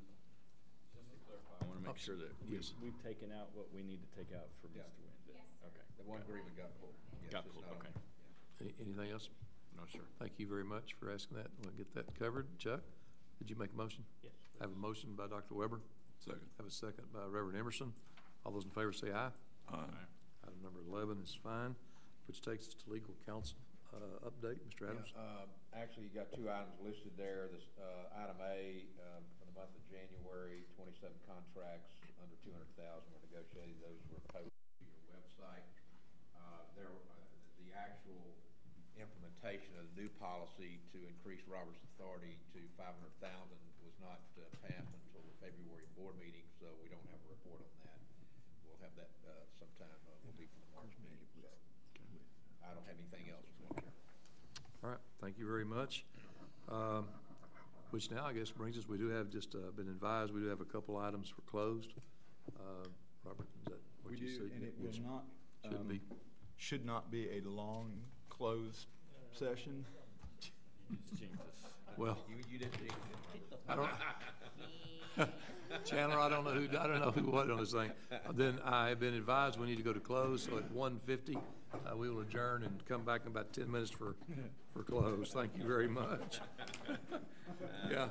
Just to clarify, I want to make sure that we've taken out what we need to take out for Mr. Nguyen. Yes. Okay. The one agreement got pulled. Yes, Got pulled, okay. Anything else? No, sir. Thank you very much for asking that. We'll get that covered. Chuck, did you make a motion? Yes. Have a motion by Dr. Weber. Second. Have a second by Reverend Emerson. All those in favor say aye. Aye. Item number 11 is fine, which takes us to legal counsel update. Mr. Adams? Actually, you got two items listed there. This, item A, for the month of January, 27 contracts under 200,000 were negotiated. Those were posted to your website. The actual implementation of the new policy to increase Robert's authority to 500,000 was not passed until the February board meeting, so we don't have a report on that. We'll have that sometime. Will be for the March meeting. So I don't have anything else. All right, thank you very much. Which now I guess brings us, we do have just been advised, we do have a couple items for closed. Robert, is that what you see? And it will not, Should be. Should not be a long closed session. Well, you didn't. I don't. Chandler, I don't know who what on this thing. Then I have been advised we need to go to close. So at 1:50, we will adjourn and come back in about 10 minutes for close. Thank you very much. Yeah.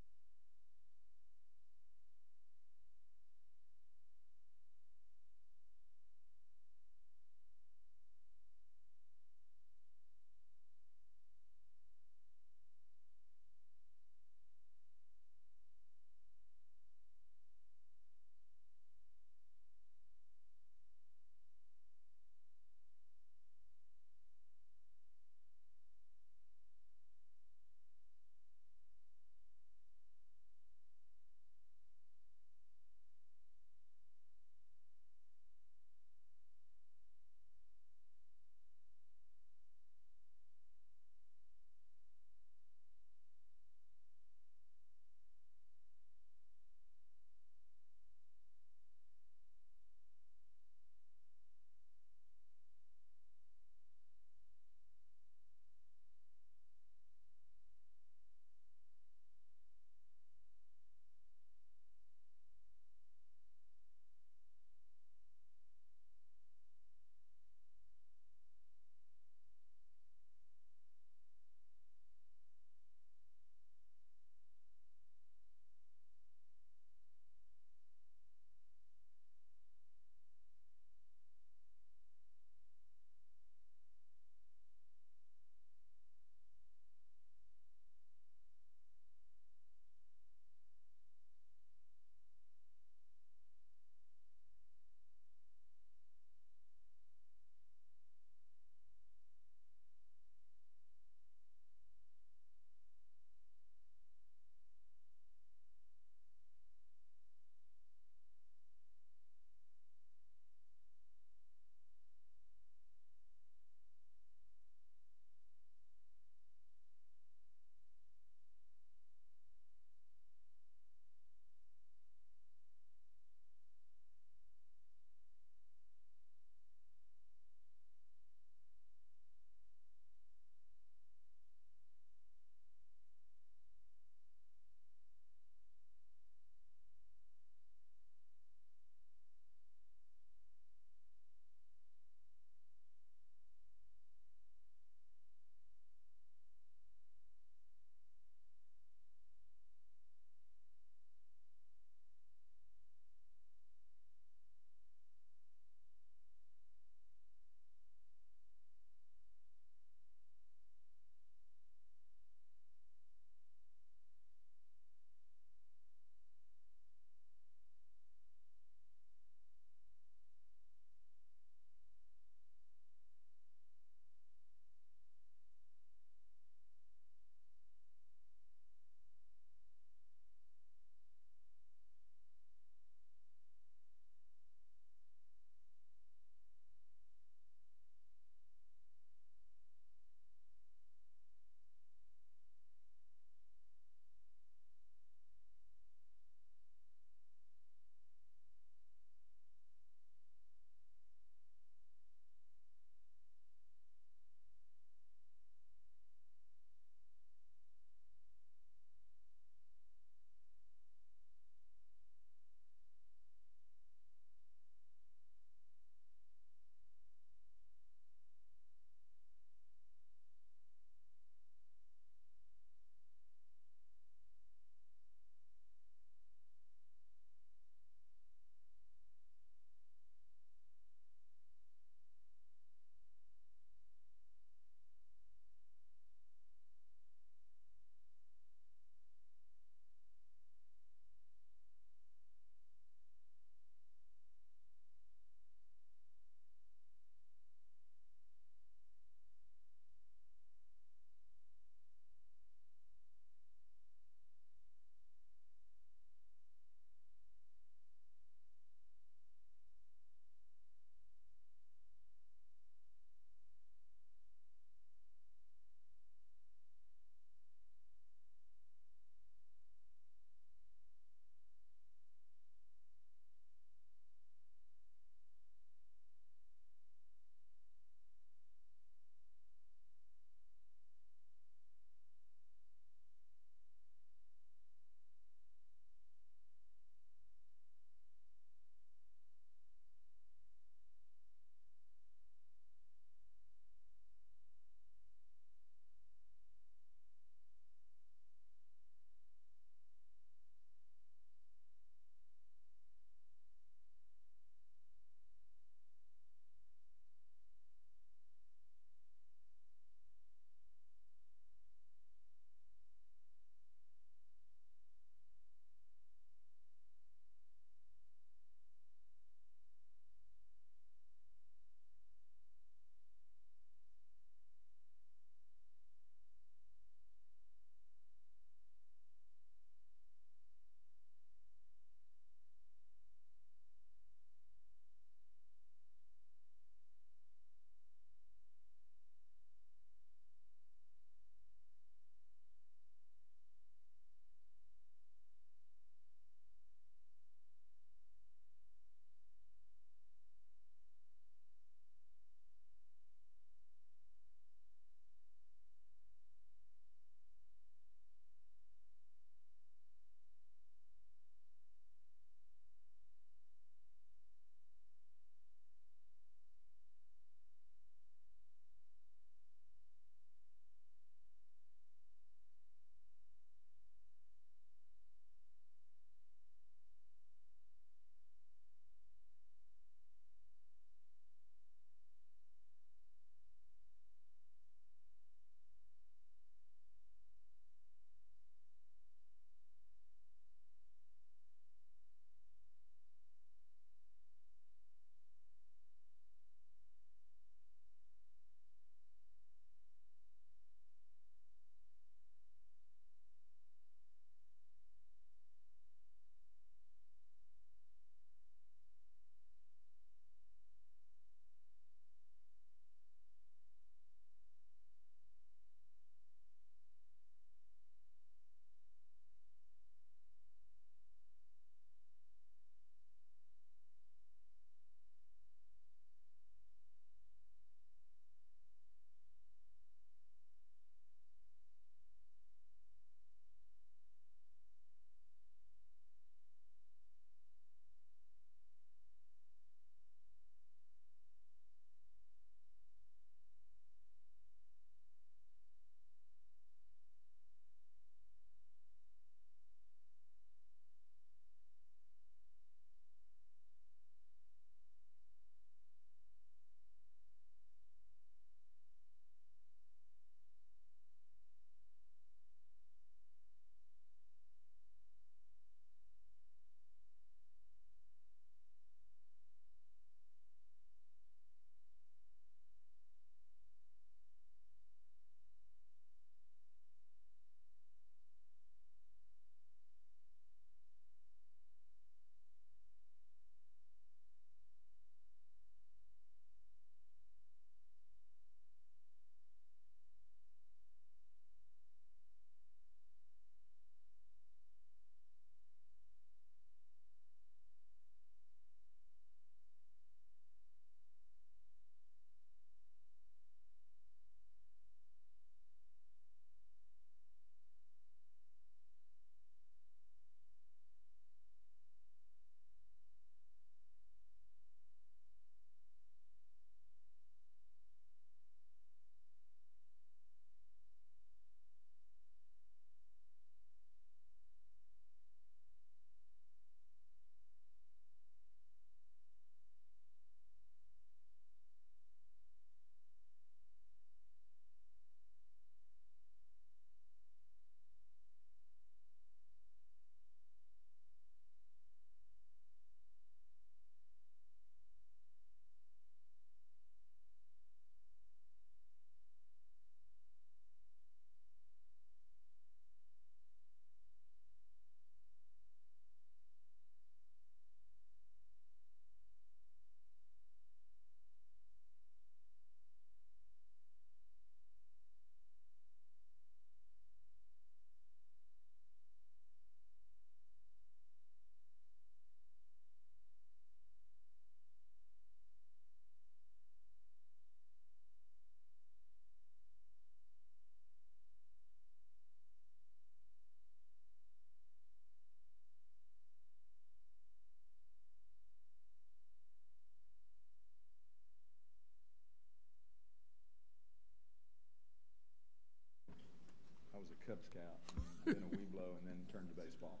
Scout, and then a Weeblo, and then turned to baseball.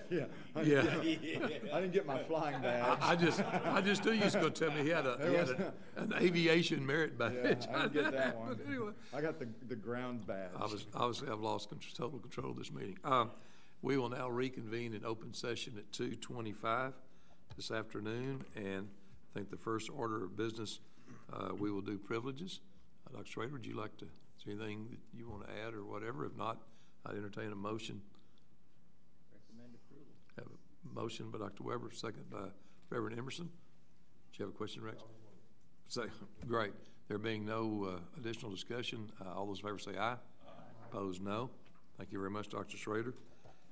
Yeah. I didn't get my flying badge. I just knew you was going to tell me he had an aviation merit badge. Yeah, I didn't get that one. But anyway, I got the ground badge. Obviously, I've lost total control of this meeting. We will now reconvene in open session at 2:25 this afternoon, and I think the first order of business, we will do privileges. Dr. Schrader, would you like to, is there anything that you want to add or whatever? If not, I'd entertain a motion. Recommend approval. Have a motion by Dr. Weber, second by Reverend Emerson. Do you have a question, Rex? Say, great. There being no additional discussion, all those in favor say aye. Aye. Opposed, no. Thank you very much, Dr. Schrader.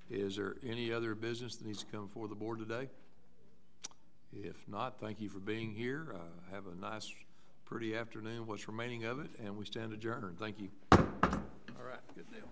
Is there any other business that needs to come before the board today? If not, thank you for being here. Have a nice, pretty afternoon, what's remaining of it, and we stand adjourned. Thank you. All right, good deal.